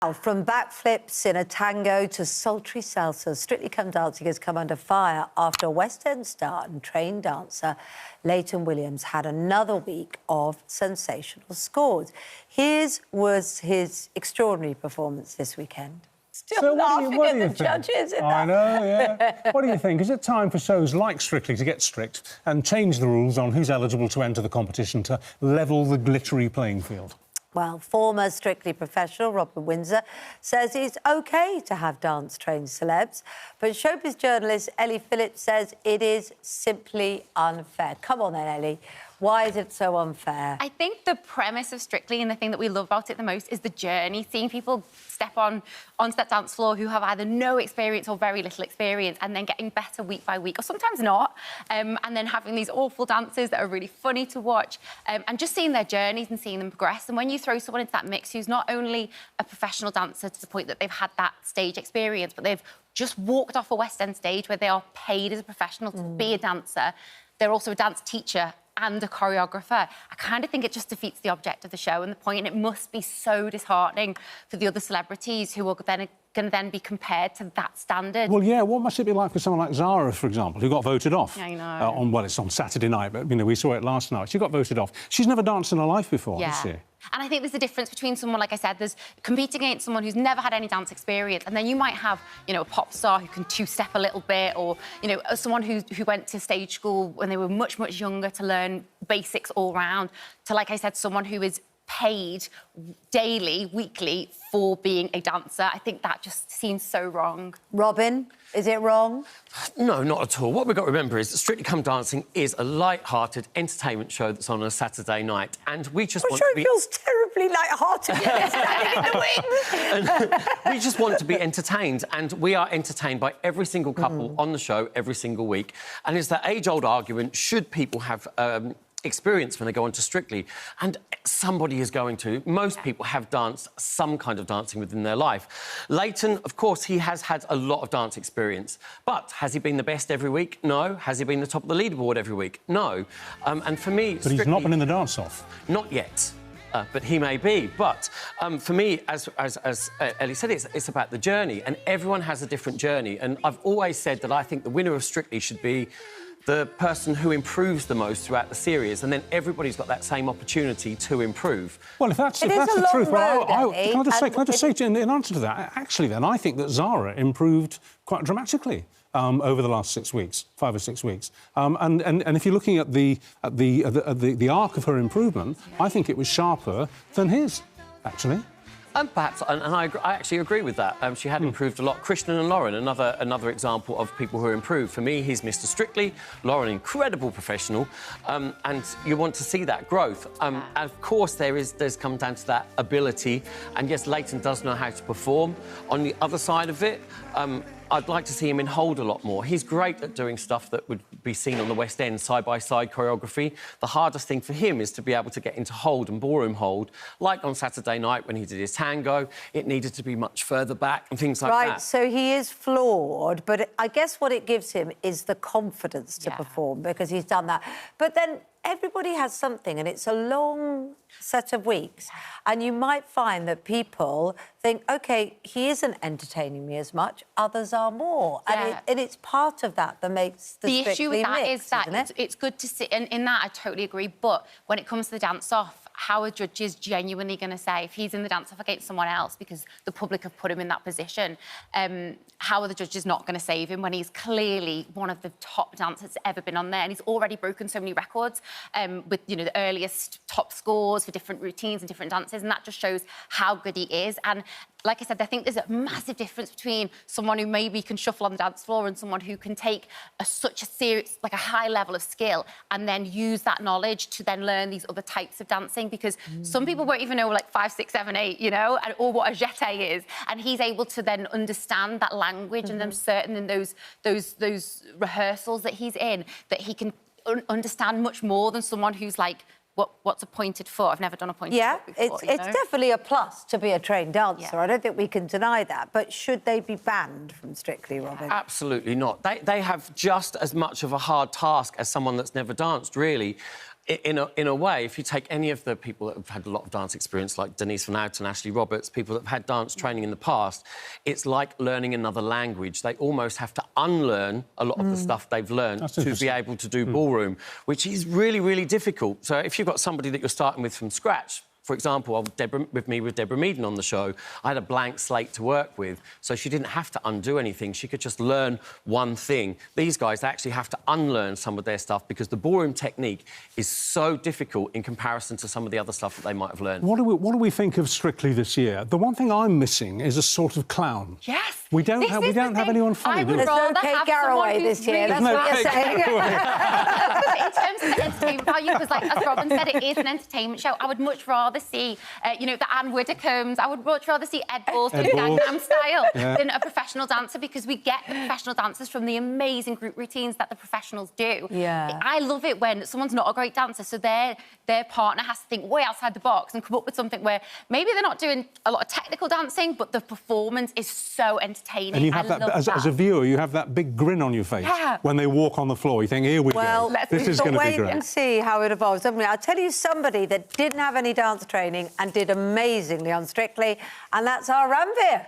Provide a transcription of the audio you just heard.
From backflips in a tango to sultry salsa, Strictly Come Dancing has come under fire after West End star and trained dancer Layton Williams had another week of sensational scores. Here's was his extraordinary performance this weekend. Still laughing at the judges. I know, yeah. What do you think? Is it time for shows like Strictly to get strict and change the rules on who's eligible to enter the competition to level the glittery playing field? Well, former Strictly professional Robin Windsor says it's OK to have dance-trained celebs, but showbiz journalist Ellie Phillips says it is simply unfair. Come on then, Ellie. Why is it so unfair? I think the premise of Strictly and the thing that we love about it the most is the journey, seeing people step onto that dance floor who have either no experience or very little experience and then getting better week by week, or sometimes not, and then having these awful dances that are really funny to watch, and just seeing their journeys and seeing them progress. And when you throw someone into that mix who's not only a professional dancer to the point that they've had that stage experience, but they've just walked off a West End stage where they are paid as a professional to be a dancer, they're also a dance teacher and a choreographer, I kind of think it just defeats the object of the show and the point. And it must be so disheartening for the other celebrities who are then going to then be compared to that standard. Well, yeah, what must it be like for someone like Zara, for example, who got voted off? I know. Well, it's on Saturday night, but, you know, we saw it last night. She got voted off. She's never danced in her life before, has she? And I think there's a difference between someone, like I said, there's competing against someone who's never had any dance experience, and then you might have, you know, a pop star who can two-step a little bit, or, you know, someone who went to stage school when they were much, much younger to learn basics all round, to, like I said, someone who is paid daily, weekly for being a dancer. I think that just seems so wrong. Robin, is it wrong? No, not at all. What we've got to remember is that Strictly Come Dancing is a light-hearted entertainment show that's on a Saturday night, and we just want to be... feels terribly light-hearted standing in the wings. We just want to be entertained, and we are entertained by every single couple on the show every single week. And it's that age-old argument, should people have experience when they go on to Strictly? And somebody is going to. Most people have danced some kind of dancing within their life. Layton, of course, he has had a lot of dance experience, but has he been the best every week? No. Has he been the top of the leaderboard every week? No. And for me... But he's not been in the dance-off. Not yet. But he may be. But for me, as Ellie said, it's about the journey, and everyone has a different journey. And I've always said that I think the winner of Strictly should be the person who improves the most throughout the series, and then everybody's got that same opportunity to improve. Well, if that's the truth, well, can I just say, in answer to that, actually, then, I think that Zara improved quite dramatically over the last 6 weeks, 5 or 6 weeks. And if you're looking at the arc of her improvement, I think it was sharper than his, actually. Perhaps, and I actually agree with that. She had improved a lot. Christian and Lauren, another example of people who are improved. For me, he's Mr. Strictly. Lauren, incredible professional, and you want to see that growth. And of course, there's come down to that ability, and yes, Layton does know how to perform. On the other side of it, I'd like to see him in hold a lot more. He's great at doing stuff that would be seen on the West End, side-by-side choreography. The hardest thing for him is to be able to get into hold and ballroom hold, like on Saturday night when he did his tango. It needed to be much further back and things like that. Right, so he is flawed, but I guess what it gives him is the confidence to perform, because he's done that. But then everybody has something, and it's a long set of weeks, and you might find that people think, OK, he isn't entertaining me as much, others are more. And it's part of that makes the issue with that mix, is that it's good to see, and in that I totally agree, but when it comes to the dance-off, how are judges genuinely going to say, if he's in the dance-off against someone else because the public have put him in that position, how are the judges not going to save him when he's clearly one of the top dancers that's ever been on there, and he's already broken so many records with, you know, the earliest top scores for different routines and different dances, and that just shows how good he is. And like I said, I think there's a massive difference between someone who maybe can shuffle on the dance floor and someone who can take such a serious, like a high level of skill, and then use that knowledge to then learn these other types of dancing, because some people won't even know, like, 5, 6, 7, 8, you know, or what a jeté is, and he's able to then understand that language, and I'm certain in those rehearsals that he's in, that he can understand much more than someone who's like, what's a pointed foot? I've never done a pointed foot before. It's definitely a plus to be a trained dancer. I don't think we can deny that. But should they be banned from Strictly, Robin? Absolutely not. They have just as much of a hard task as someone that's never danced, really. in a way, if you take any of the people that have had a lot of dance experience, like Denise Van Outen, Ashley Roberts, people that have had dance training in the past, it's like learning another language. They almost have to unlearn a lot of the stuff they've learned to be able to do ballroom, which is really, really difficult. So if you've got somebody that you're starting with from scratch, for example, with Deborah Meaden on the show, I had a blank slate to work with, so she didn't have to undo anything. She could just learn one thing. These guys actually have to unlearn some of their stuff because the ballroom technique is so difficult in comparison to some of the other stuff that they might have learned. What do we think of Strictly this year? The one thing I'm missing is a sort of clown. Yes. We don't have anyone funny. There's no Kate Garraway this year. That's what you're saying. In terms of the entertainment value, because, like, as Robin said, it is an entertainment show. I would much rather see, you know, the Anne Widdecombe's. I would much rather see Ed Balls do Gangnam Style than a professional dancer, because we get the professional dancers from the amazing group routines that the professionals do. Yeah. I love it when someone's not a great dancer, so their partner has to think way outside the box and come up with something where maybe they're not doing a lot of technical dancing, but the performance is so entertaining. And you have that, as a viewer, you have that big grin on your face when they walk on the floor. You think, here we go. This is going to be great. Wait and see how it evolves, haven't we? I'll tell you somebody that didn't have any dance training and did amazingly on Strictly, and that's our Ranveer.